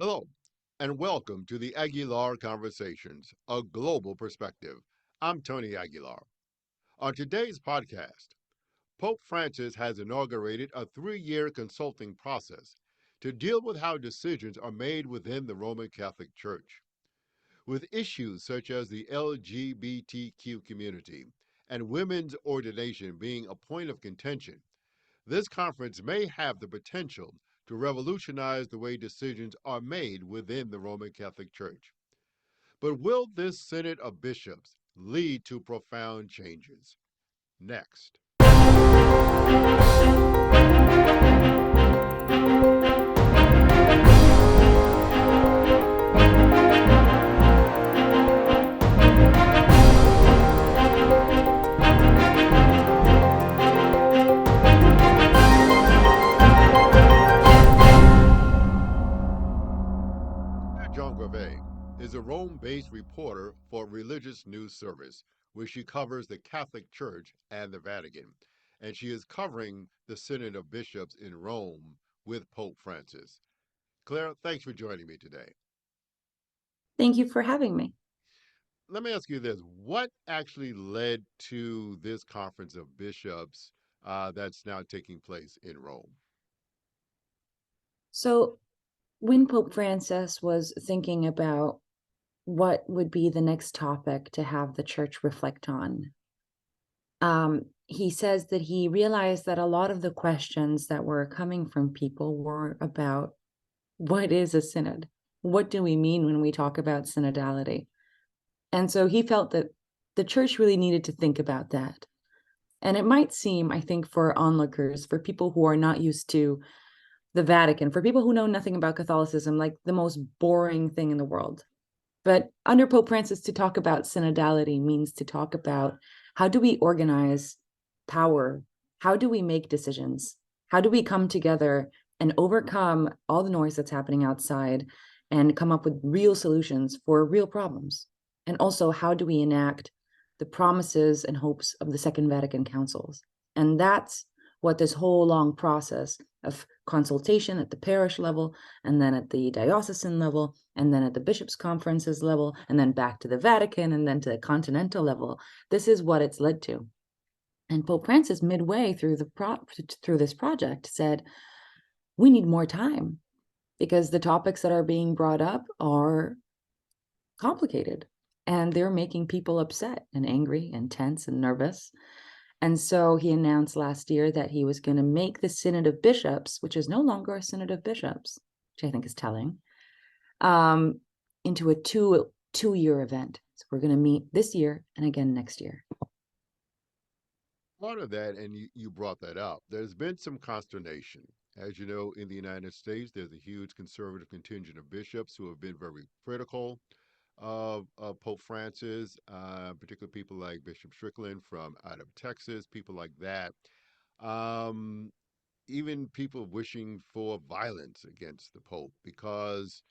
Hello, and welcome to the Aguilar Conversations, a global perspective. I'm Tony Aguilar. On today's podcast, Pope Francis has inaugurated a 3 year consulting process to deal with how decisions are made within the Roman Catholic Church. With issues such as the LGBTQ community and women's ordination being a point of contention, this conference may have the potential to revolutionize the way decisions are made within the Roman Catholic Church. But will this Synod of Bishops lead to profound changes? Next. Claire Giangrave is a Rome based reporter for Religious News Service, where she covers the Catholic Church and the Vatican. And she is covering the Synod of Bishops in Rome with Pope Francis. Claire, thanks for joining me today. Thank you for having me. Let me ask you this. What actually led to this conference of bishops that's now taking place in Rome? So, when Pope Francis was thinking about what would be the next topic to have the church reflect on, he says that he realized that a lot of the questions that were coming from people were about what is a synod? What do we mean when we talk about synodality? And so he felt that the church really needed to think about that. And it might seem, I think, for onlookers, for people who are not used to the Vatican, for people who know nothing about Catholicism, like the most boring thing in the world. But under Pope Francis, to talk about synodality means to talk about how do we organize power? How do we make decisions? How do we come together and overcome all the noise that's happening outside and come up with real solutions for real problems? And also, how do we enact the promises and hopes of the Second Vatican Councils? And that's what this whole long process of consultation at the parish level, and then at the diocesan level, and then at the bishops' conferences level, and then back to the Vatican, and then to the continental level. This is what it's led to. And Pope Francis, midway through this project, said, we need more time because the topics that are being brought up are complicated and they're making people upset and angry and tense and nervous. And so he announced last year that he was going to make the Synod of Bishops, which is no longer a Synod of Bishops, which I think is telling, into a two-year event. So we're going to meet this year and again next year. Part of that, and you brought that up, there's been some consternation. As you know, in the United States, there's a huge conservative contingent of bishops who have been very critical of Pope Francis, particularly people like Bishop Strickland from out of Texas, people like that. Um, Even people wishing for violence against the Pope because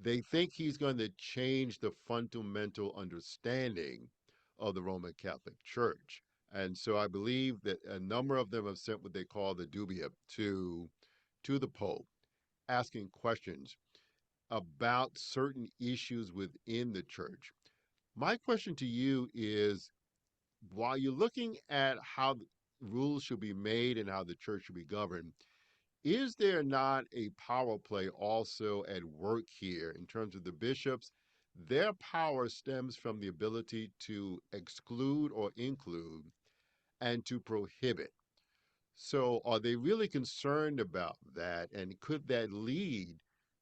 they think he's going to change the fundamental understanding of the Roman Catholic Church. And so I believe that a number of them have sent what they call the dubia to the Pope, asking questions about certain issues within the church. My question to you is, while you're looking at how rules should be made and how the church should be governed, is there not a power play also at work here in terms of the bishops? Their power stems from the ability to exclude or include and to prohibit. So, are they really concerned about that? And could that lead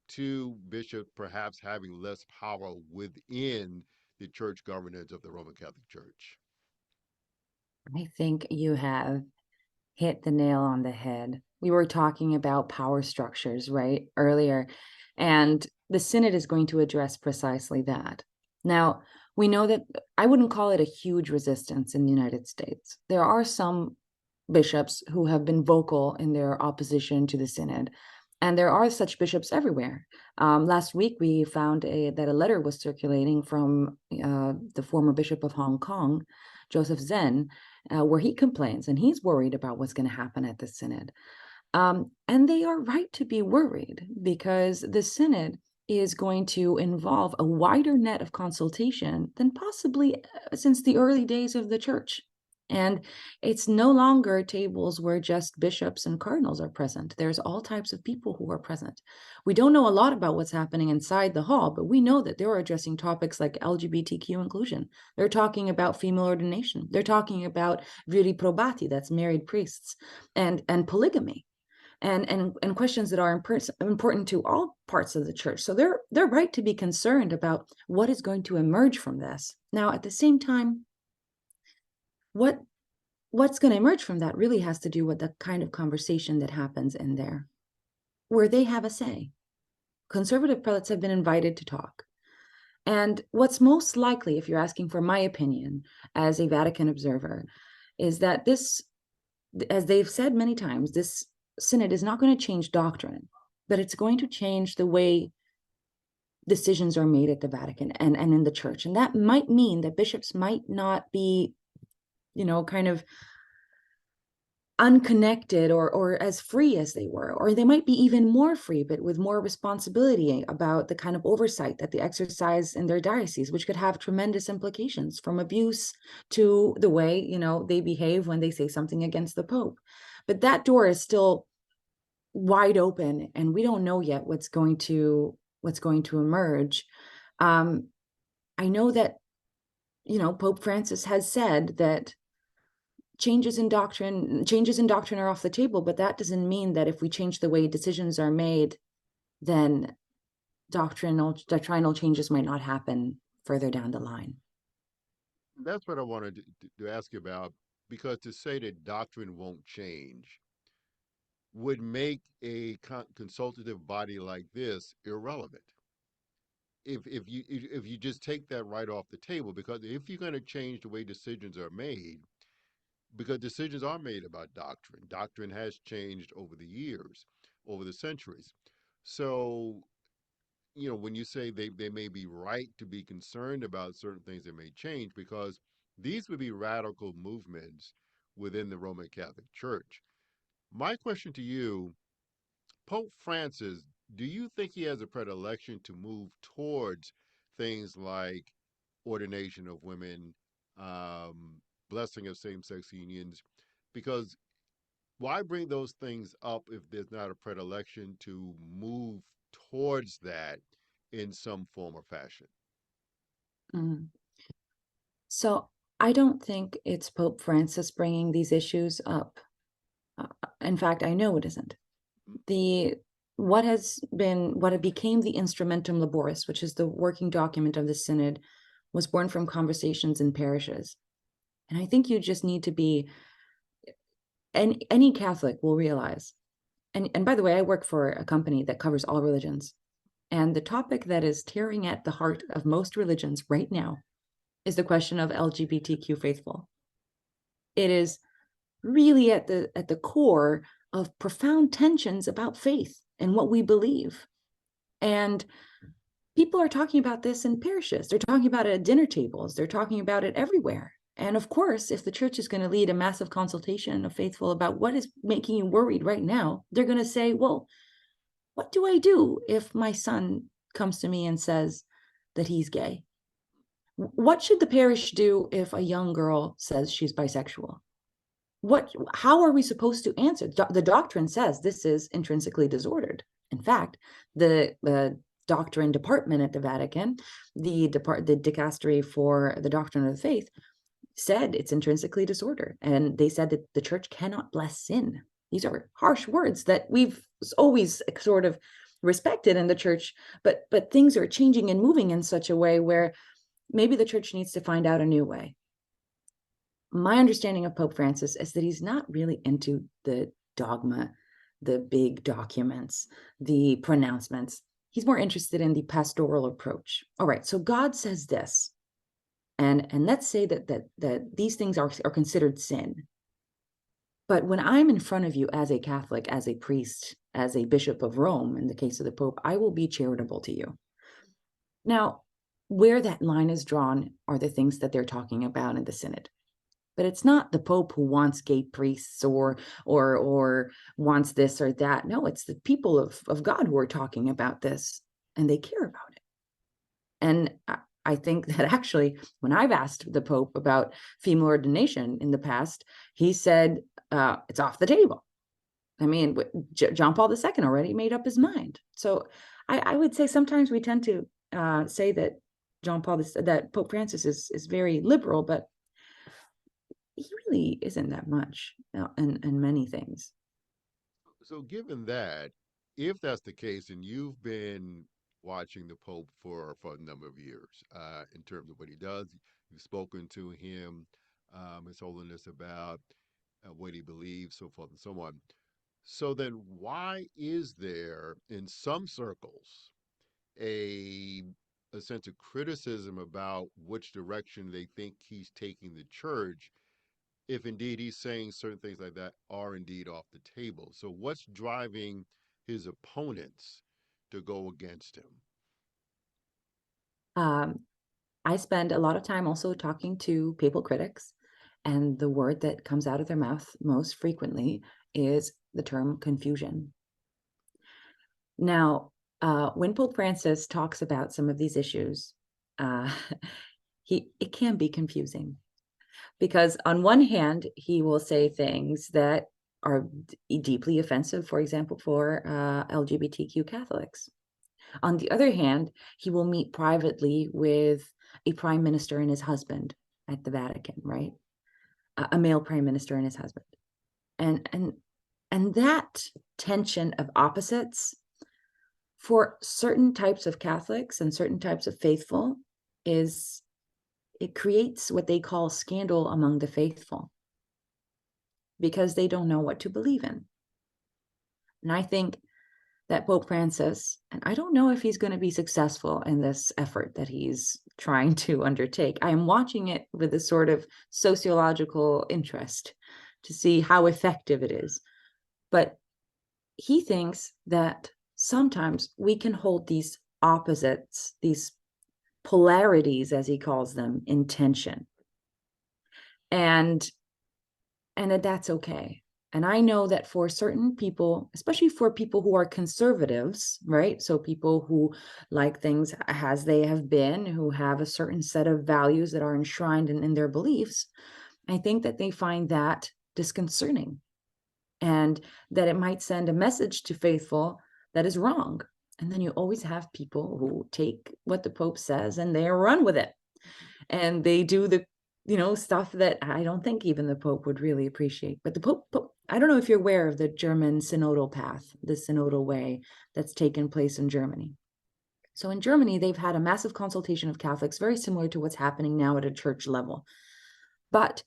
to bishops perhaps having less power within the church governance of the Roman Catholic Church? I think you have hit the nail on the head. We were talking about power structures, right, earlier, and the Synod is going to address precisely that. Now, we know that I wouldn't call it a huge resistance in the United States. There are some bishops who have been vocal in their opposition to the Synod, and there are such bishops everywhere. Last week, we found that a letter was circulating from the former Bishop of Hong Kong, Joseph Zen, where he complains and he's worried about what's going to happen at the Synod. And they are right to be worried because the Synod is going to involve a wider net of consultation than possibly since the early days of the church. And it's no longer tables where just bishops and cardinals are present. There's all types of people who are present. We don't know a lot about what's happening inside the hall, but we know that they're addressing topics like LGBTQ inclusion. They're talking about female ordination. They're talking about viri probati, that's married priests, and polygamy. And questions that are important to all parts of the church. So they're right to be concerned about what is going to emerge from this. Now, at the same time, what's going to emerge from that really has to do with the kind of conversation that happens in there, where they have a say. Conservative prelates have been invited to talk. And what's most likely, if you're asking for my opinion as a Vatican observer, is that this, as they've said many times, this synod is not going to change doctrine, but it's going to change the way decisions are made at the Vatican and in the church. And that might mean that bishops might not be, kind of unconnected or as free as they were, or they might be even more free, but with more responsibility about the kind of oversight that they exercise in their diocese, which could have tremendous implications, from abuse to the way, they behave when they say something against the Pope. But that door is still wide open, and we don't know yet what's going to emerge. I know that, Pope Francis has said that changes in doctrine are off the table, but that doesn't mean that if we change the way decisions are made, then doctrinal changes might not happen further down the line. That's what I wanted to ask you about, because to say that doctrine won't change would make a consultative body like this irrelevant. If you just take that right off the table, because if you're going to change the way decisions are made, because decisions are made about doctrine, doctrine has changed over the years, over the centuries. So, when you say they may be right to be concerned about certain things that may change, because these would be radical movements within the Roman Catholic Church. My question to you, Pope Francis, do you think he has a predilection to move towards things like ordination of women, blessing of same sex unions? Because why bring those things up if there's not a predilection to move towards that in some form or fashion? Mm. So I don't think it's Pope Francis bringing these issues up. In fact, I know it isn't. What became the Instrumentum Laboris, which is the working document of the synod, was born from conversations in parishes. And I think you just need to be, and any Catholic will realize, and by the way, I work for a company that covers all religions. And the topic that is tearing at the heart of most religions right now is the question of LGBTQ faithful. It is really at the core of profound tensions about faith and what we believe. And people are talking about this in parishes. They're talking about it at dinner tables. They're talking about it everywhere. And of course, if the church is going to lead a massive consultation of faithful about what is making you worried right now, they're going to say, well, what do I do if my son comes to me and says that he's gay? What should the parish do if a young girl says she's bisexual? How are we supposed to answer? The doctrine says this is intrinsically disordered. In fact, the doctrine department at the Vatican, the dicastery for the doctrine of the faith, said it's intrinsically disordered. And they said that the church cannot bless sin. These are harsh words that we've always sort of respected in the church, but things are changing and moving in such a way where maybe the church needs to find out a new way. My understanding of Pope Francis is that he's not really into the dogma, the big documents, the pronouncements. He's more interested in the pastoral approach. All right, so God says this, and let's say that these things are considered sin. But when I'm in front of you as a Catholic, as a priest, as a bishop of Rome, in the case of the Pope, I will be charitable to you. Now, where that line is drawn are the things that they're talking about in the synod. But it's not the Pope who wants gay priests or wants this or that. No, it's the people of God who are talking about this. and they care about it. And I think that actually, when I've asked the Pope about female ordination in the past, he said it's off the table. I mean, John Paul II already made up his mind. So I would say sometimes we tend to say that that Pope Francis is very liberal, but he really isn't that much in many things. So, given that, if that's the case, and you've been watching the Pope for a number of years, in terms of what he does, you've spoken to him, His Holiness, about what he believes, so forth and so on. So then, why is there in some circles a a sense of criticism about which direction they think he's taking the church, if indeed he's saying certain things like that are indeed off the table? So what's driving his opponents to go against him? Um, I spend a lot of time also talking to papal critics, and the word that comes out of their mouth most frequently is the term confusion. Now, when Pope Francis talks about some of these issues, uh, it can be confusing because on one hand, he will say things that are deeply offensive, for example, for LGBTQ Catholics. On the other hand, he will meet privately with a prime minister and his husband at the Vatican, right? A male prime minister and his husband. And and and that tension of opposites for certain types of Catholics and certain types of faithful is it creates what they call scandal among the faithful because they don't know what to believe in. And I think that Pope Francis, and I don't know if he's going to be successful in this effort that he's trying to undertake. I am watching it with a sort of sociological interest to see how effective it is. But he thinks that sometimes we can hold these opposites, these polarities, as he calls them, in tension. And that's okay. And I know that for certain people, especially for people who are conservatives, right? So people who like things as they have been, who have a certain set of values that are enshrined in their beliefs, I think that they find that disconcerting and that it might send a message to faithful that is wrong. And then you always have people who take what the Pope says and they run with it. And they do the stuff that I don't think even the Pope would really appreciate. But the Pope, I don't know if you're aware of the German synodal path, the synodal way that's taken place in Germany. So in Germany, they've had a massive consultation of Catholics, very similar to what's happening now at a church level. But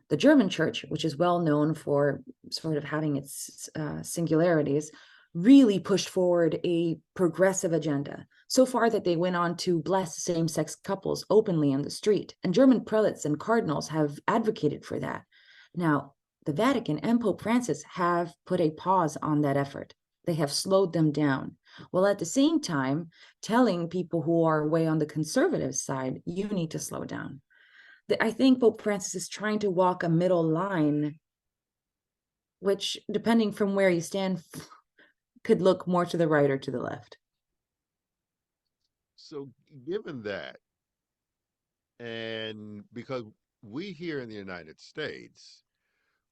the German church, which is well known for sort of having its singularities, really pushed forward a progressive agenda, so far that they went on to bless same-sex couples openly on the street, and German prelates and cardinals have advocated for that. Now, the Vatican and Pope Francis have put a pause on that effort. They have slowed them down, while at the same time telling people who are way on the conservative side, you need to slow down. I think Pope Francis is trying to walk a middle line, which, depending from where you stand, could look more to the right or to the left. So, given that, and because we here in the United States,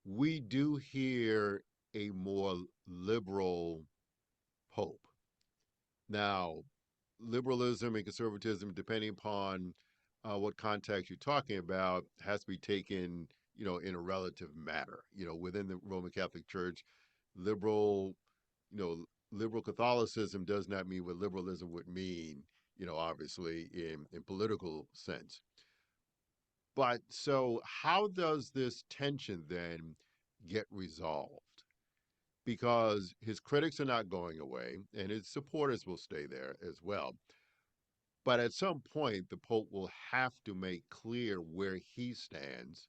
we do hear a more liberal pope. Now, liberalism and conservatism, depending upon what context you're talking about, has to be taken, in a relative matter. Within the Roman Catholic Church, liberal, liberal Catholicism does not mean what liberalism would mean, obviously in political sense. But so, how does this tension then get resolved? Because his critics are not going away and his supporters will stay there as well. But at some point, the Pope will have to make clear where he stands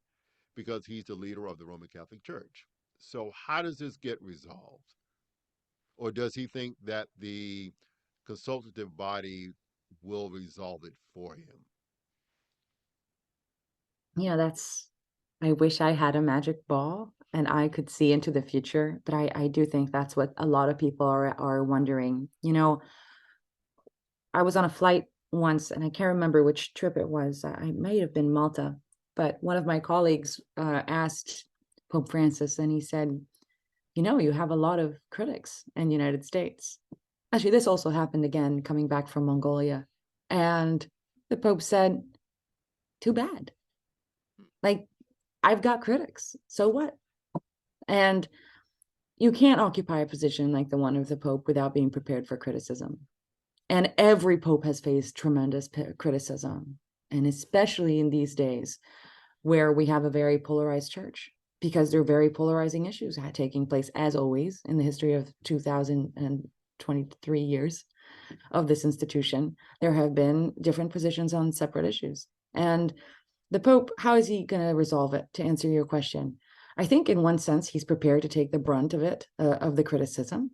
because he's the leader of the Roman Catholic Church. So, how does this get resolved? Or does he think that the consultative body will resolve it for him? That's, I wish I had a magic ball and I could see into the future, but I do think that's what a lot of people are wondering. I was on a flight once, and I can't remember which trip it was. I might have been Malta, but one of my colleagues asked Pope Francis, and he said, "You know, you have a lot of critics in the United States." Actually, this also happened again coming back from Mongolia, and the Pope said, "Too bad. Like, I've got critics. So what?" And you can't occupy a position like the one of the Pope without being prepared for criticism. And every Pope has faced tremendous criticism, and especially in these days where we have a very polarized church, because there are very polarizing issues taking place, as always, in the history of 2023 years of this institution. There have been different positions on separate issues. And the Pope, how is he going to resolve it? To answer your question, I think in one sense, he's prepared to take the brunt of it, of the criticism.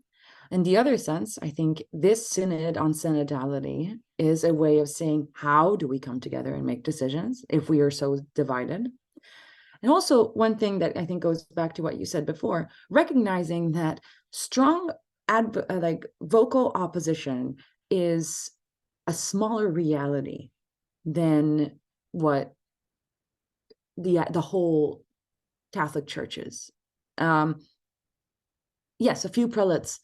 In the other sense, I think this synod on synodality is a way of saying, how do we come together and make decisions if we are so divided? And also, one thing that I think goes back to what you said before, recognizing that strong like vocal opposition is a smaller reality than what the whole Catholic Church is. Yes, a few prelates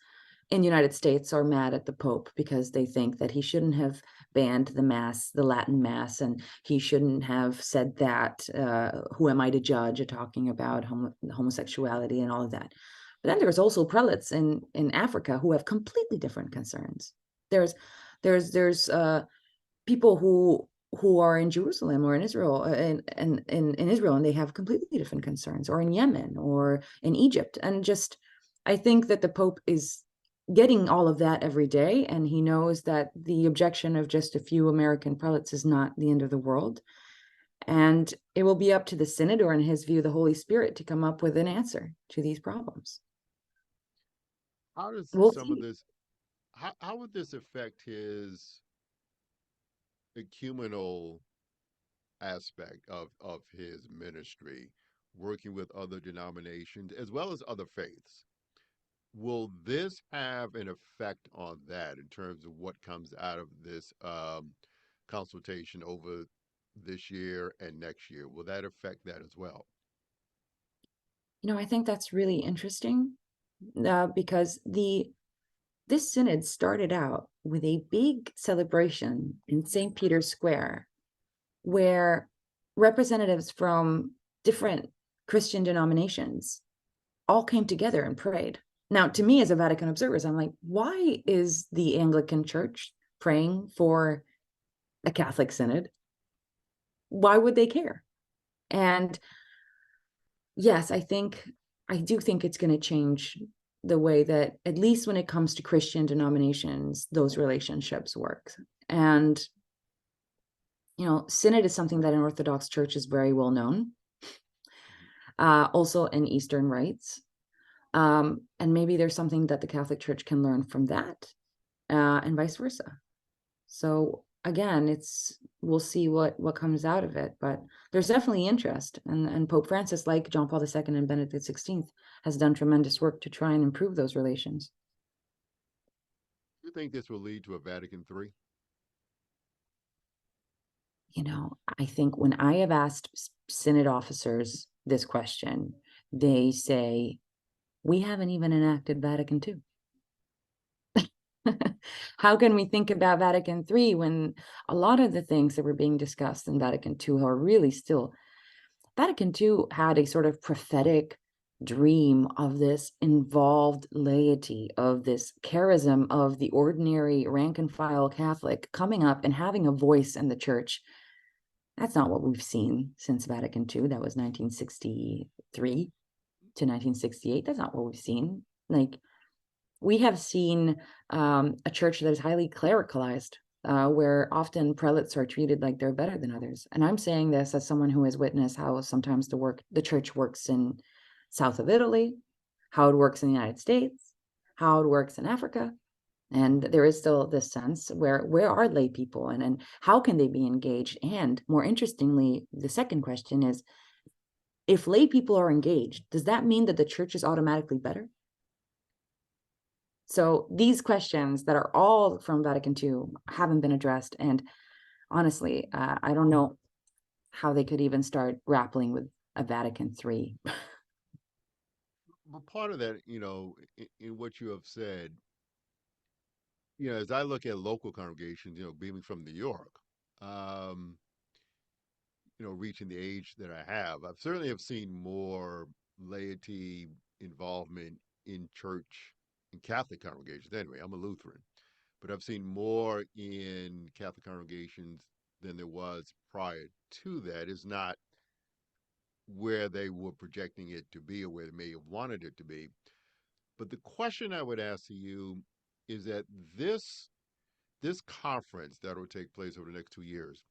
in the United States are mad at the Pope because they think that he shouldn't have banned the Mass, the Latin Mass, and he shouldn't have said that, who am I to judge, talking about homosexuality and all of that. But then there's also prelates in Africa who have completely different concerns. There's people who are in Jerusalem or in Israel, in Israel, and they have completely different concerns, or in Yemen or in Egypt. And just, I think that the Pope is getting all of that every day, and he knows that the objection of just a few American prelates is not the end of the world. And it will be up to the Synod, or in his view, the Holy Spirit, to come up with an answer to these problems. How does We'll some of see. this, how would this affect his ecumenal aspect of his ministry, working with other denominations as well as other faiths? Will this have an effect on that in terms of what comes out of this consultation over this year and next year? Will that affect that as well? I think that's really interesting, because this synod started out with a big celebration in St. Peter's Square, where representatives from different Christian denominations all came together and prayed. Now, to me, as a Vatican observer, I'm like, why is the Anglican Church praying for a Catholic synod? Why would they care? And yes, I do think it's going to change the way that, at least when it comes to Christian denominations, those relationships work. And synod is something that in Orthodox Church is very well known, also in Eastern rites. And maybe there's something that the Catholic Church can learn from that, and vice versa. So again, we'll see what comes out of it, but there's definitely interest, and Pope Francis, like John Paul II and Benedict XVI, has done tremendous work to try and improve those relations. Do you think this will lead to a Vatican III? I think when I have asked synod officers this question, they say, we haven't even enacted Vatican II. How can we think about Vatican III when a lot of the things that were being discussed in Vatican II are really still... Vatican II had a sort of prophetic dream of this involved laity, of this charism of the ordinary rank and file Catholic coming up and having a voice in the church. That's not what we've seen since Vatican II. That was 1963 to 1968. That's not what we've seen. Like, we have seen a church that is highly clericalized, where often prelates are treated like they're better than others. And I'm saying this as someone who has witnessed how sometimes the church works in south of Italy, how it works in the United States, how it works in Africa. And there is still this sense where are lay people, and how can they be engaged? And more interestingly, the second question is, if lay people are engaged, does that mean that the church is automatically better? So these questions that are all from Vatican II haven't been addressed. And honestly, I don't know how they could even start grappling with a Vatican III. But part of that, in what you have said, as I look at local congregations, being from New York, um, reaching the age that I have, I've certainly have seen more laity involvement in church, in Catholic congregations. Anyway, I'm a Lutheran, but I've seen more in Catholic congregations than there was prior to that. Is not where they were projecting it to be or where they may have wanted it to be. But the question I would ask to you is that this conference that will take place over the next 2 years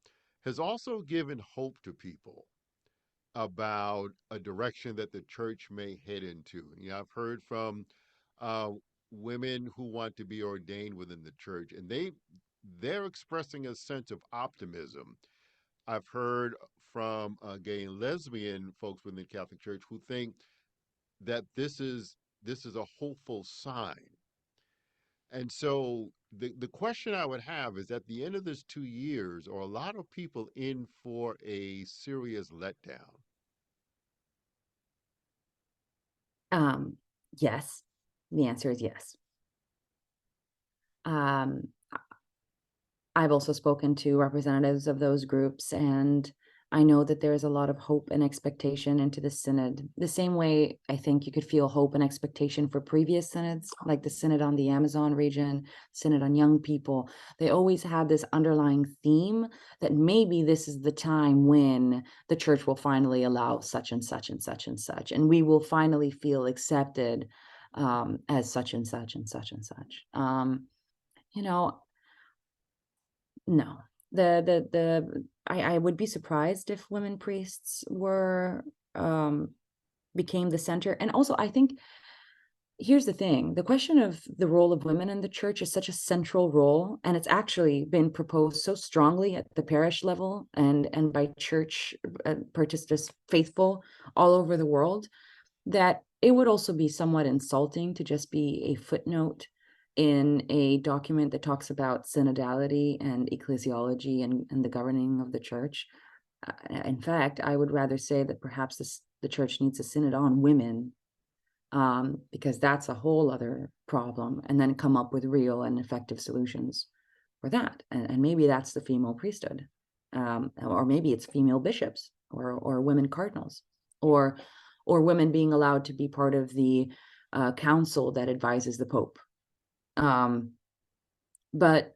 has also given hope to people about a direction that the church may head into. I've heard from uh, women who want to be ordained within the church, and they're expressing a sense of optimism. I've heard from gay and lesbian folks within the Catholic Church who think that this is a hopeful sign. And so the question I would have is at the end of this 2 years, are a lot of people in for a serious letdown? Um, yes, the answer is yes. Um, I've also spoken to representatives of those groups, and I know that there is a lot of hope and expectation into the synod. The same way I think you could feel hope and expectation for previous synods, like the synod on the Amazon region, synod on young people. They always had this underlying theme that maybe this is the time when the church will finally allow such and such and such and such, and we will finally feel accepted as such and such and such and such. You know, no. I would be surprised if women priests were became the center. And also I think here's the thing, the question of the role of women in the church is such a central role, and it's actually been proposed so strongly at the parish level and by church participants faithful all over the world that it would also be somewhat insulting to just be a footnote in a document that talks about synodality and ecclesiology and the governing of the church. In fact, I would rather say that perhaps the church needs a synod on women, because that's a whole other problem, and then come up with real and effective solutions for that. And maybe that's the female priesthood, or maybe it's female bishops or women cardinals, or or women being allowed to be part of the council that advises the Pope. Um, but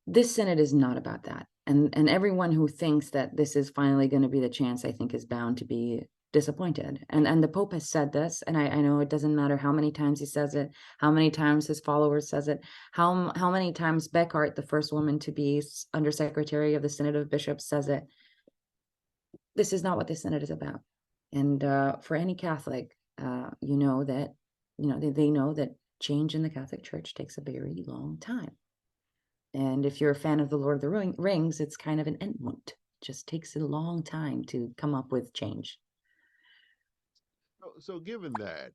this synod is not about that. And everyone who thinks that this is finally going to be the chance, I think, is bound to be disappointed. And the Pope has said this, and I know it doesn't matter how many times he says it, how many times his followers says it, how many times Beckhart, the first woman to be undersecretary of the Synod of Bishops, says it. This is not what the synod is about. And for any Catholic, you know that they know that change in the Catholic Church takes a very long time. And if you're a fan of the Lord of the Rings, it's kind of an Entmut. It just takes a long time to come up with change. So given that,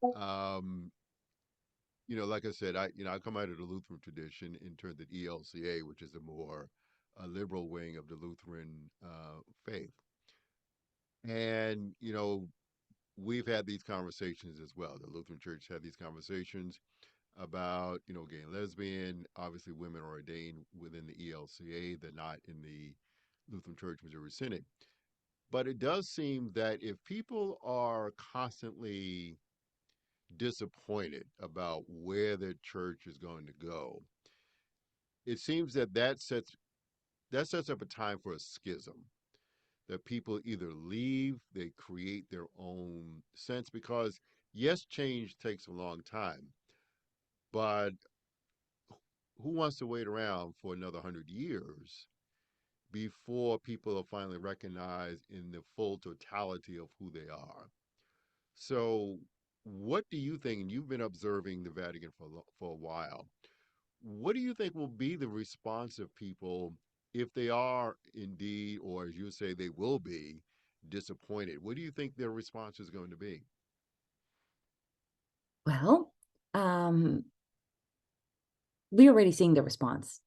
like I said, I come out of the Lutheran tradition in terms of ELCA, which is a more liberal wing of the Lutheran faith. And we've had these conversations as well. The Lutheran Church had these conversations about gay and lesbian. Obviously, women are ordained within the ELCA; they're not in the Lutheran Church Missouri Synod. But it does seem that if people are constantly disappointed about where their church is going to go, it seems that that sets up a time for a schism. That people either leave, they create their own sense, because yes, change takes a long time, but who wants to wait around for another 100 years before people are finally recognized in the full totality of who they are? So, what do you think? And you've been observing the Vatican for a while. What do you think will be the response of people if they are indeed, or as you say, they will be disappointed? What do you think their response is going to be? Well, um, we're already seeing the response.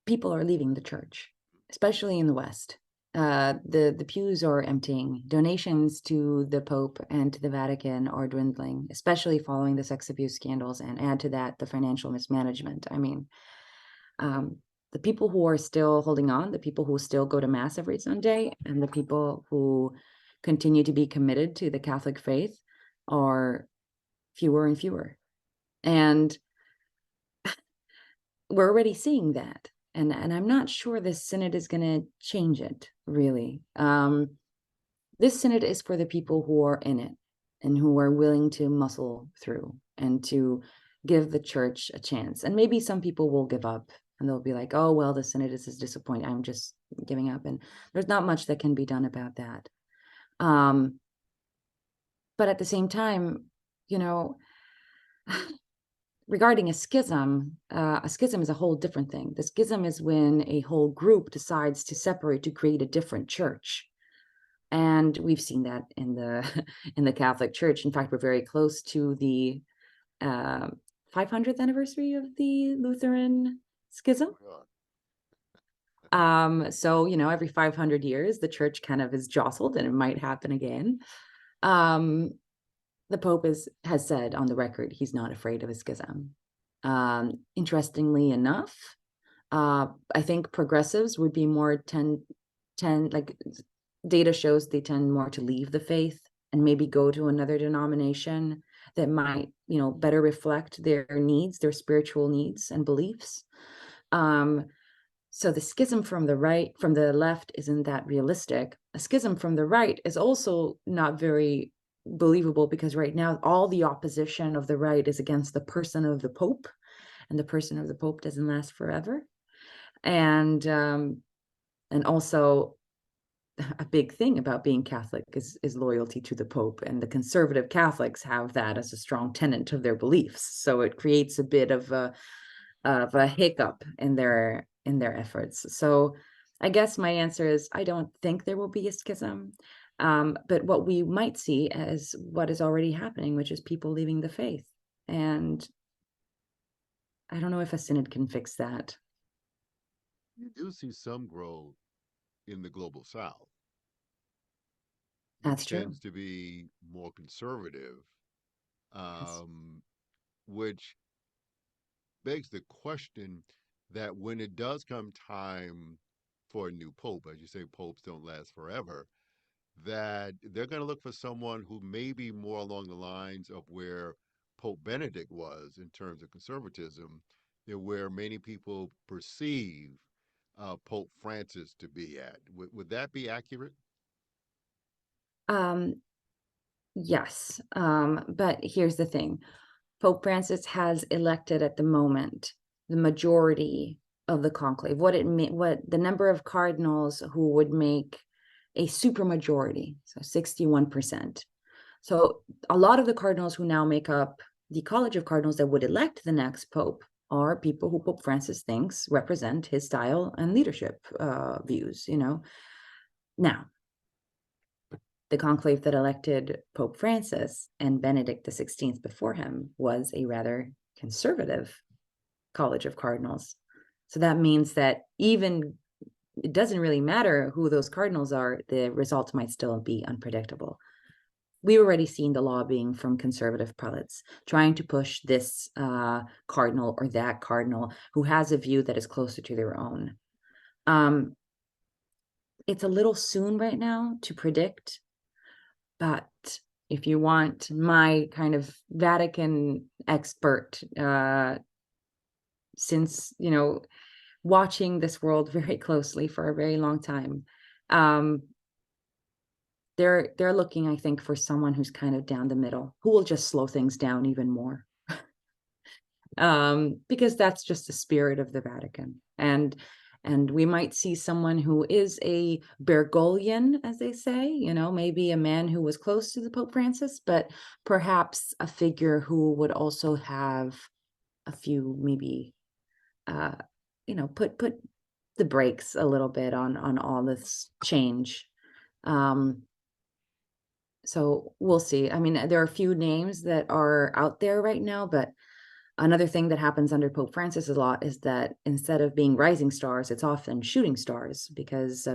People are leaving the church, especially in the West. The pews are emptying. Donations to the Pope and to the Vatican are dwindling, especially following the sex abuse scandals, and add to that the financial mismanagement. I mean, the people who are still holding on, the people who still go to Mass every Sunday, and the people who continue to be committed to the Catholic faith are fewer and fewer. And we're already seeing that. And I'm not sure this synod is going to change it, really. This synod is for the people who are in it and who are willing to muscle through and to give the church a chance. And maybe some people will give up and they'll be like, oh, well, the synod is disappointing. I'm just giving up. And there's not much that can be done about that. But at the same time, you know, regarding a schism is a whole different thing. The schism is when a whole group decides to separate to create a different church. And we've seen that in the in the Catholic Church. In fact, we're very close to the 500th anniversary of the Lutheran schism. So, you know, every 500 years, the church kind of is jostled, and it might happen again. The Pope has said on the record he's not afraid of a schism. Interestingly enough, I think progressives would be more like data shows they tend more to leave the faith and maybe go to another denomination that might, you know, better reflect their needs, their spiritual needs and beliefs. So the schism from the left isn't that realistic. A schism from the right is also not very believable, because right now all the opposition of the right is against the person of the Pope, and the person of the Pope doesn't last forever. And also a big thing about being Catholic is loyalty to the Pope, and the conservative Catholics have that as a strong tenet of their beliefs. So it creates a bit of a hiccup in their efforts. So I guess my answer is I don't think there will be a schism. But what we might see as what is already happening, which is people leaving the faith. And I don't know if a synod can fix that. You do see some growth in the global south, That's which true. tends to be more conservative, Yes. um, which begs the question that when it does come time for a new pope, as you say, popes don't last forever, that they're going to look for someone who may be more along the lines of where Pope Benedict was in terms of conservatism, where many people perceive Pope Francis to be at. Would that be accurate? Um, yes. But here's the thing. Pope Francis has elected at the moment the majority of the conclave. What the number of cardinals who would make a supermajority, so 61%. So a lot of the cardinals who now make up the College of Cardinals that would elect the next pope are people who Pope Francis thinks represent his style and leadership views. You know, now the conclave that elected Pope Francis and Benedict XVI before him was a rather conservative College of Cardinals. So that means that even it doesn't really matter who those cardinals are, the results might still be unpredictable. We've already seen the lobbying from conservative prelates trying to push this cardinal or that cardinal who has a view that is closer to their own. It's a little soon right now to predict, but if you want my kind of Vatican expert, since, you know, watching this world very closely for a very long time, they're looking, I think, for someone who's kind of down the middle, who will just slow things down even more. Because that's just the spirit of the Vatican. And we might see someone who is a Bergoglian, as they say, you know, maybe a man who was close to the Pope Francis, but perhaps a figure who would also have a few, maybe, you know, put the brakes a little bit on all this change. So we'll see. I mean, there are a few names that are out there right now, but Another thing that happens under Pope Francis a lot is that instead of being rising stars, it's often shooting stars, because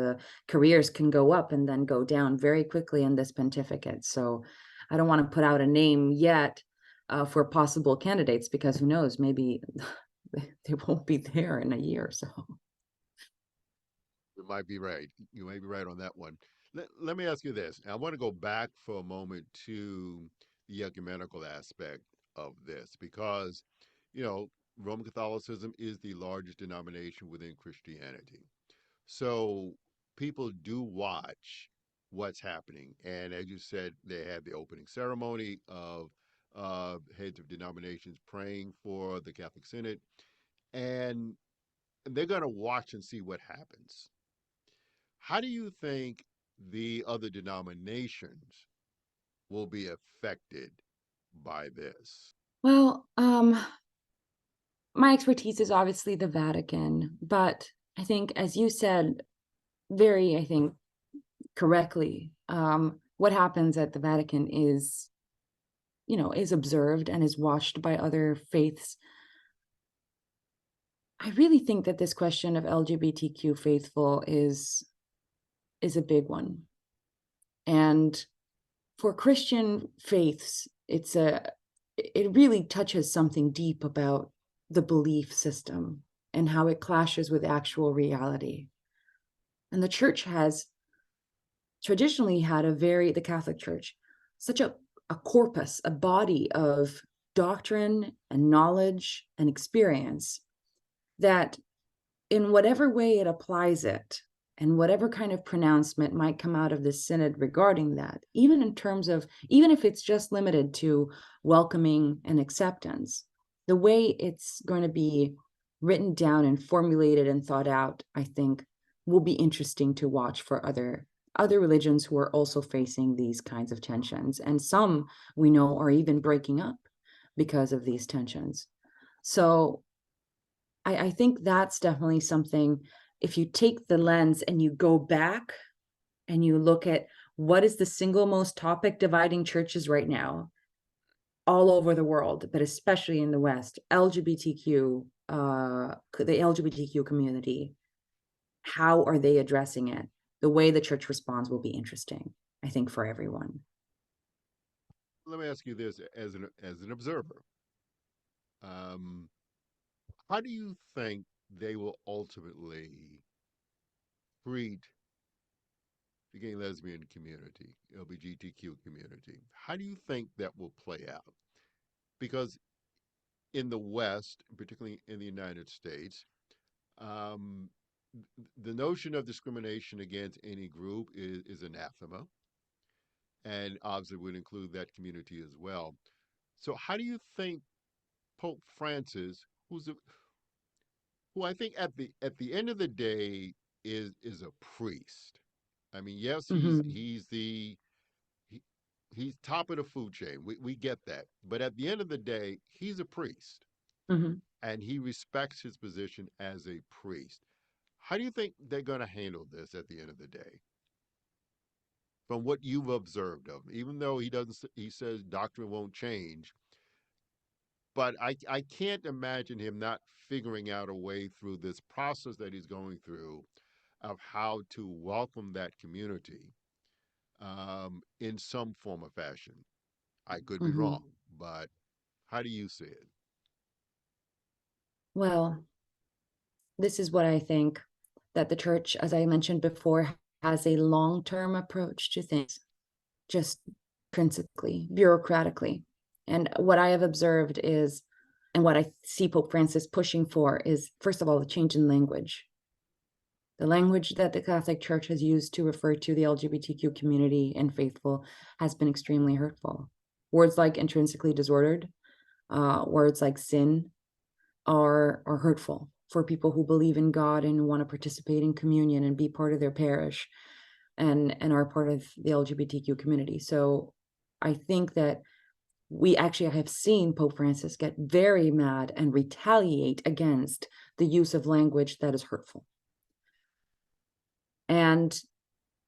careers can go up and then go down very quickly in this pontificate. So I don't want to put out a name yet for possible candidates, because who knows, maybe they won't be there in a year or so. You might be right. You might be right on that one. Let me ask you this. I want to go back for a moment to the ecumenical aspect of this because, you know, Roman Catholicism is the largest denomination within Christianity. So people do watch what's happening. And as you said, they have the opening ceremony of heads of denominations praying for the Catholic Synod. And they're going to watch and see what happens. How do you think the other denominations will be affected by this? Well, my expertise is obviously the Vatican, but I think, as you said, I think, correctly, what happens at the Vatican is, is observed and is watched by other faiths. I really think that this question of LGBTQ faithful is a big one. And for Christian faiths, it really touches something deep about the belief system and how it clashes with actual reality. And the church has traditionally had the Catholic Church, such a corpus, a body of doctrine and knowledge and experience that, in whatever way it applies it, and whatever kind of pronouncement might come out of this synod regarding that, even if it's just limited to welcoming and acceptance, the way it's going to be written down and formulated and thought out, I think, will be interesting to watch for other religions who are also facing these kinds of tensions. And some, we know, are even breaking up because of these tensions. So I think that's definitely something. If you take the lens and you go back and you look at what is the single most topic dividing churches right now, all over the world, but especially in the West, LGBTQ, the LGBTQ community, how are they addressing it? The way the church responds will be interesting, I think, for everyone. Let me ask you this as an observer. Um, how do you think they will ultimately treat the gay and lesbian community, LGBTQ community? How do you think that will play out? Because in the West, particularly in the United States, um, the notion of discrimination against any group is anathema, and obviously would include that community as well. So, how do you think Pope Francis, who I think at the end of the day is a priest? I mean, yes, Mm-hmm. he, he's top of the food chain. We get that, but at the end of the day, he's a priest, Mm-hmm. and he respects his position as a priest. How do you think they're going to handle this at the end of the day? From what you've observed of him, even though he says doctrine won't change, but I can't imagine him not figuring out a way through this process that he's going through of how to welcome that community in some form or fashion. I could be Mm-hmm. wrong, but how do you see it? Well, this is what I think, that the church, as I mentioned before, has a long-term approach to things, just principally, bureaucratically. And what I have observed is, and what I see Pope Francis pushing for is, first of all, the change in language. The language that the Catholic Church has used to refer to the LGBTQ community and faithful has been extremely hurtful. Words like intrinsically disordered, words like sin are hurtful for people who believe in God and want to participate in communion and be part of their parish and are part of the LGBTQ community. So I think that we actually have seen Pope Francis get very mad and retaliate against the use of language that is hurtful. And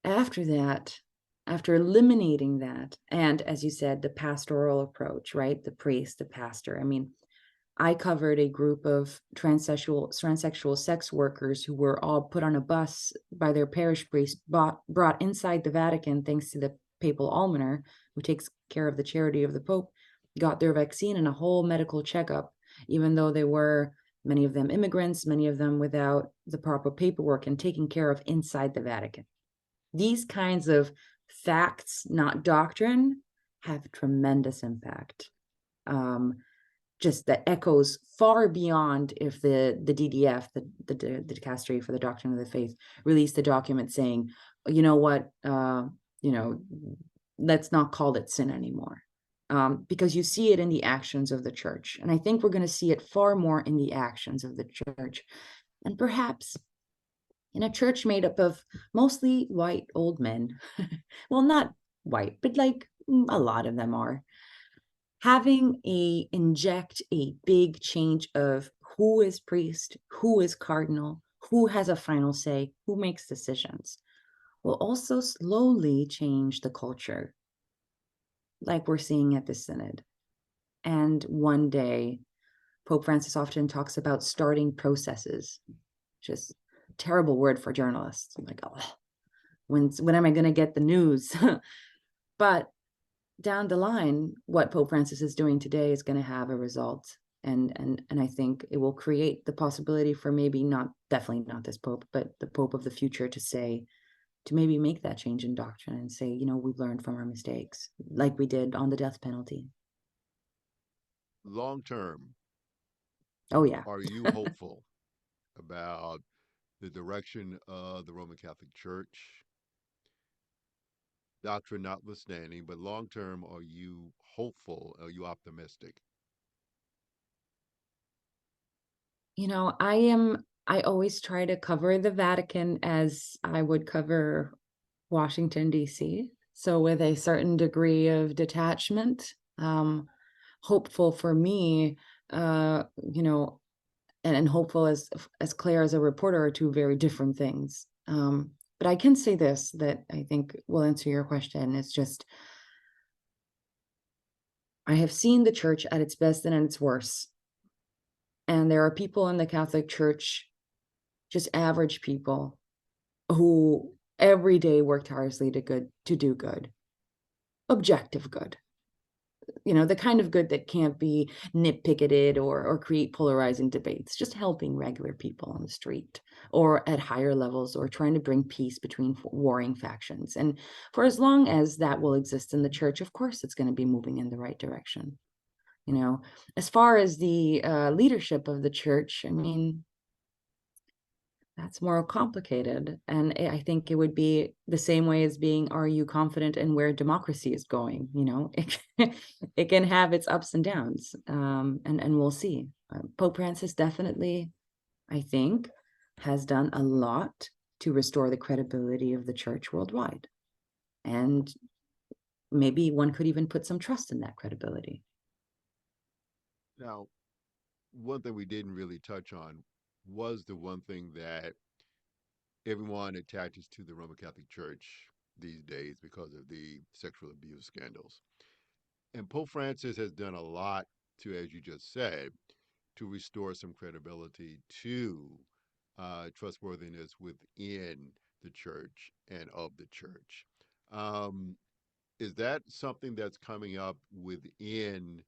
after that, after eliminating that, and as you said, the pastoral approach, right? The priest, the pastor. I mean, I covered a group of transsexual sex workers who were all put on a bus by their parish priest, brought inside the Vatican, thanks to the papal almoner, who takes care of the charity of the Pope, got their vaccine and a whole medical checkup, even though they were, many of them immigrants, many of them without the proper paperwork, and taken care of inside the Vatican. These kinds of facts, not doctrine, have tremendous impact. Just that echoes far beyond if the DDF, the Dicastery for the Doctrine of the Faith, released a document saying, you know what, let's not call it sin anymore. Because you see it in the actions of the church. And I think we're going to see it far more in the actions of the church. And perhaps in a church made up of mostly white old men. Well, not white, but like a lot of them are. Inject a big change of who is priest, who is cardinal, who has a final say, who makes decisions, will also slowly change the culture, like we're seeing at the synod. And one day, Pope Francis often talks about starting processes, just terrible word for journalists. I'm like, oh, when am I going to get the news? But down the line, what Pope Francis is doing today is going to have a result. And I think it will create the possibility for definitely not this Pope, but the Pope of the future to maybe make that change in doctrine and say, we've learned from our mistakes, like we did on the death penalty. Long term, Oh, yeah. are you hopeful about the direction of the Roman Catholic Church, doctrine notwithstanding, but long term, are you hopeful? Are you optimistic? I always try to cover the Vatican as I would cover Washington, D.C. So with a certain degree of detachment, hopeful for me, and hopeful as Claire as a reporter are two very different things. But I can say this, that I think will answer your question. It's just, I have seen the church at its best and at its worst. And there are people in the Catholic Church, just average people, who every day work tirelessly to do good, objective good. The kind of good that can't be nitpicketed or create polarizing debates, just helping regular people on the street or at higher levels, or trying to bring peace between warring factions. And for as long as that will exist in the church, of course, it's going to be moving in the right direction. As far as the leadership of the church, I mean, that's more complicated. And I think it would be the same way as being, are you confident in where democracy is going? It can have its ups and downs. And we'll see. Pope Francis definitely, I think, has done a lot to restore the credibility of the church worldwide. And maybe one could even put some trust in that credibility. Now, one thing we didn't really touch on was the one thing that everyone attaches to the Roman Catholic Church these days because of the sexual abuse scandals. And Pope Francis has done a lot to, as you just said, to restore some credibility to trustworthiness within the church and of the church. Um, is that something that's coming up within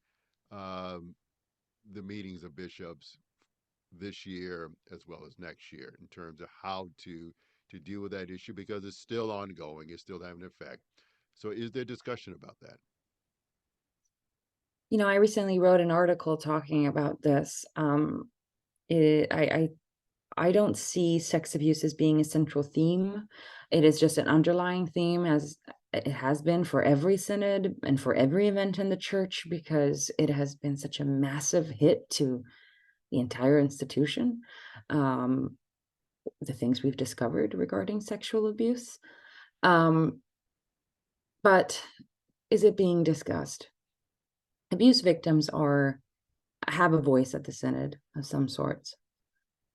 um, the meetings of bishops this year as well as next year in terms of how to deal with that issue, because it's still ongoing, it's still having an effect? So is there discussion about that? I recently wrote an article talking about this. I don't see sex abuse as being a central theme. It is just an underlying theme, as it has been for every synod and for every event in the church, because it has been such a massive hit to the entire institution. The things we've discovered regarding sexual abuse. But is it being discussed? Abuse victims have a voice at the synod of some sorts.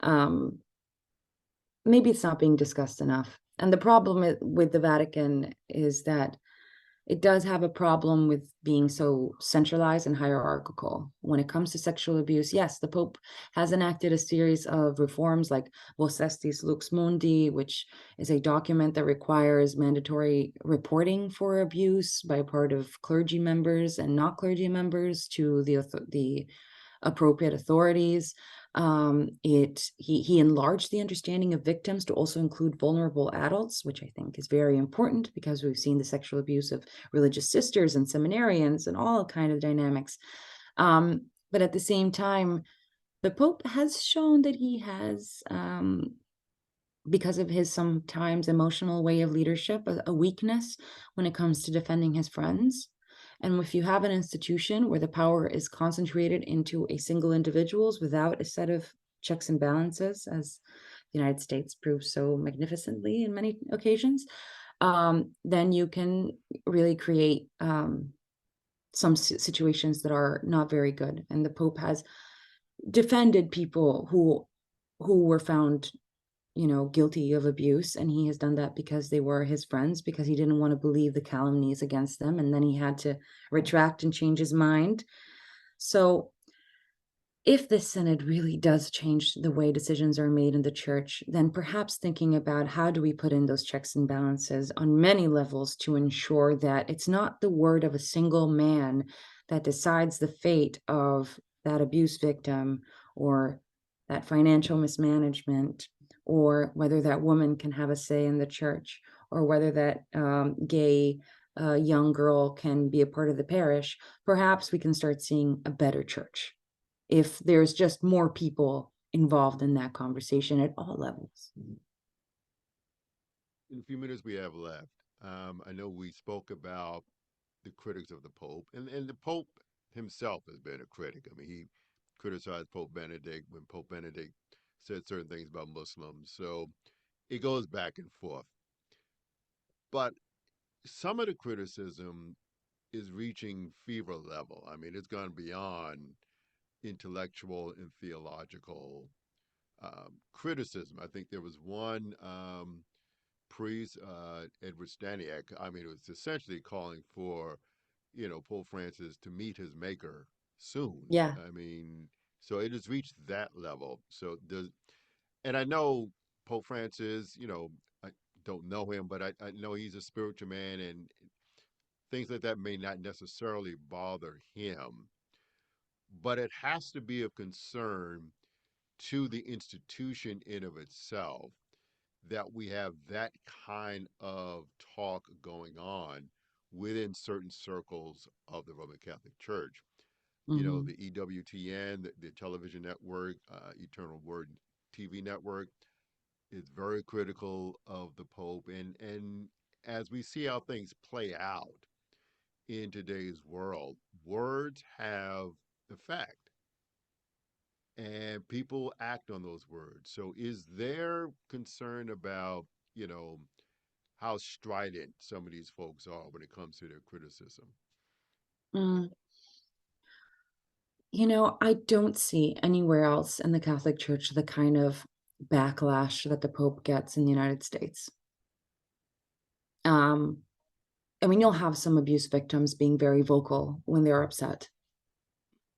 Maybe it's not being discussed enough. And the problem with the Vatican is that it does have a problem with being so centralized and hierarchical. When it comes to sexual abuse, yes, the Pope has enacted a series of reforms like Vos Estis Lux Mundi, which is a document that requires mandatory reporting for abuse by part of clergy members and not clergy members to the appropriate authorities. He enlarged the understanding of victims to also include vulnerable adults, which I think is very important because we've seen the sexual abuse of religious sisters and seminarians and all kind of dynamics. But at the same time, the Pope has shown that he has, because of his sometimes emotional way of leadership, a weakness when it comes to defending his friends. And if you have an institution where the power is concentrated into a single individuals without a set of checks and balances, as the United States proves so magnificently in many occasions, then you can really create some situations that are not very good. And the Pope has defended people who were found guilty of abuse, and he has done that because they were his friends, because he didn't want to believe the calumnies against them, and then he had to retract and change his mind. So if this synod really does change the way decisions are made in the church, then perhaps thinking about how do we put in those checks and balances on many levels to ensure that it's not the word of a single man that decides the fate of that abuse victim or that financial mismanagement, or whether that woman can have a say in the church, or whether that gay young girl can be a part of the parish. Perhaps we can start seeing a better church if there's just more people involved in that conversation at all levels. In the few minutes we have left, I know we spoke about the critics of the Pope, and the Pope himself has been a critic. I mean, he criticized Pope Benedict when Pope Benedict said certain things about Muslims. So it goes back and forth. But some of the criticism is reaching fever level. I mean, it's gone beyond intellectual and theological criticism. I think there was one priest, Edward Staniak. I mean, it was essentially calling for, Pope Francis to meet his maker soon. Yeah. I mean, so it has reached that level. So there's, and I know Pope Francis, I don't know him, but I know he's a spiritual man, and things like that may not necessarily bother him. But it has to be of concern to the institution in of itself that we have that kind of talk going on within certain circles of the Roman Catholic Church. Mm-hmm. The EWTN, the television network, Eternal Word TV network, is very critical of the Pope. And as we see how things play out in today's world, words have effect and people act on those words. So is there concern about, you know, how strident some of these folks are when it comes to their criticism? Mm. I don't see anywhere else in the Catholic Church the kind of backlash that the Pope gets in the United States. Um, I mean, you'll have some abuse victims being very vocal when they're upset.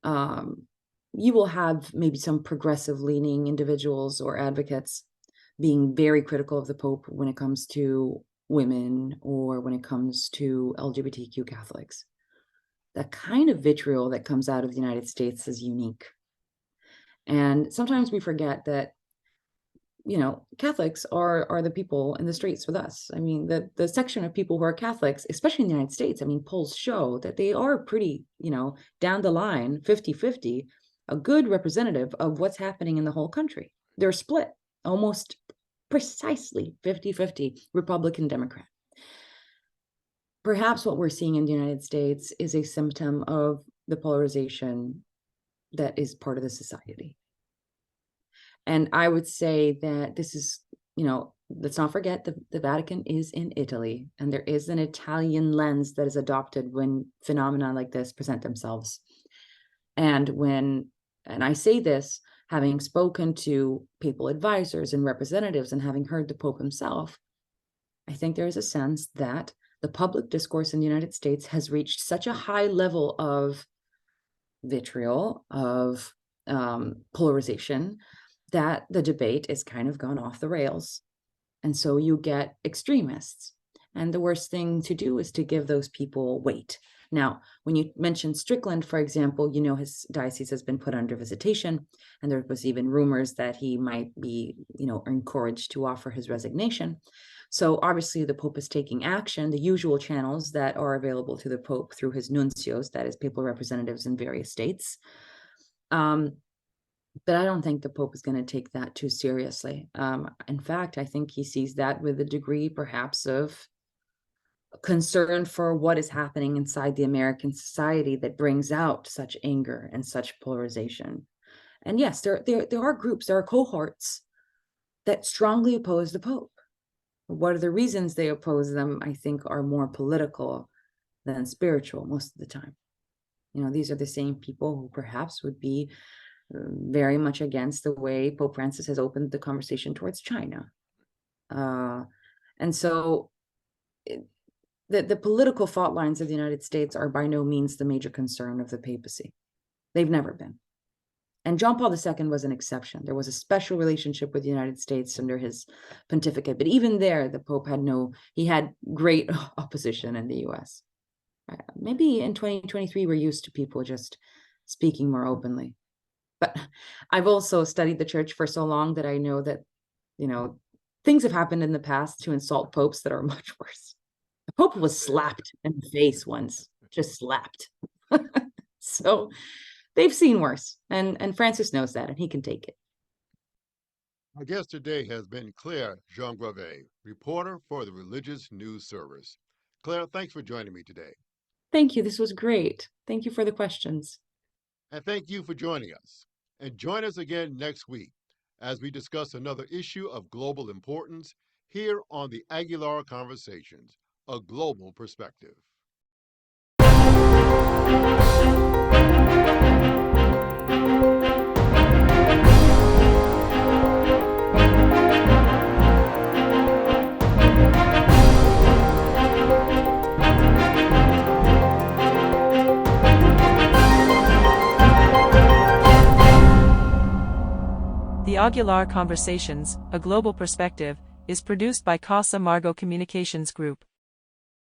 Um, you will have maybe some progressive leaning individuals or advocates being very critical of the Pope when it comes to women or when it comes to LGBTQ Catholics. The kind of vitriol that comes out of the United States is unique. And sometimes we forget that Catholics are the people in the streets with us. I mean, the section of people who are Catholics, especially in the United States, I mean, polls show that they are pretty, down the line, 50-50, a good representative of what's happening in the whole country. They're split almost precisely 50-50, Republican, Democrat. Perhaps what we're seeing in the United States is a symptom of the polarization that is part of the society. And I would say that this is, let's not forget the Vatican is in Italy, and there is an Italian lens that is adopted when phenomena like this present themselves. And I say this, having spoken to papal advisors and representatives and having heard the Pope himself, I think there is a sense that the public discourse in the United States has reached such a high level of vitriol, of polarization, that the debate is kind of gone off the rails. And so you get extremists. And the worst thing to do is to give those people weight. Now, when you mentioned Strickland, for example, you know, his diocese has been put under visitation, and there was even rumors that he might be, you know, encouraged to offer his resignation. So obviously the Pope is taking action, the usual channels that are available to the Pope through his nuncios, that is papal representatives in various states. But I don't think the Pope is going to take that too seriously. In fact, I think he sees that with a degree perhaps of concern for what is happening inside the American society that brings out such anger and such polarization. And yes, there are groups, there are cohorts that strongly oppose the Pope. What are the reasons they oppose them, I think, are more political than spiritual most of the time. You know, these are the same people who perhaps would be very much against the way Pope Francis has opened the conversation towards China. And so the political fault lines of the United States are by no means the major concern of the papacy. They've never been. And John Paul II was an exception. There was a special relationship with the United States under his pontificate. But even there, the Pope he had great opposition in the US. Maybe in 2023, we're used to people just speaking more openly. But I've also studied the church for so long that I know that, you know, things have happened in the past to insult popes that are much worse. The Pope was slapped in the face once, just slapped. So they've seen worse, and Francis knows that, and he can take it. Our guest today has been Claire Giangrave, reporter for the Religious News Service. Claire, thanks for joining me today. Thank you. This was great. Thank you for the questions. And thank you for joining us. And join us again next week as we discuss another issue of global importance here on the Aguilar Conversations, a global perspective. The Aguilar Conversations, a global perspective, is produced by Casa Margo Communications Group.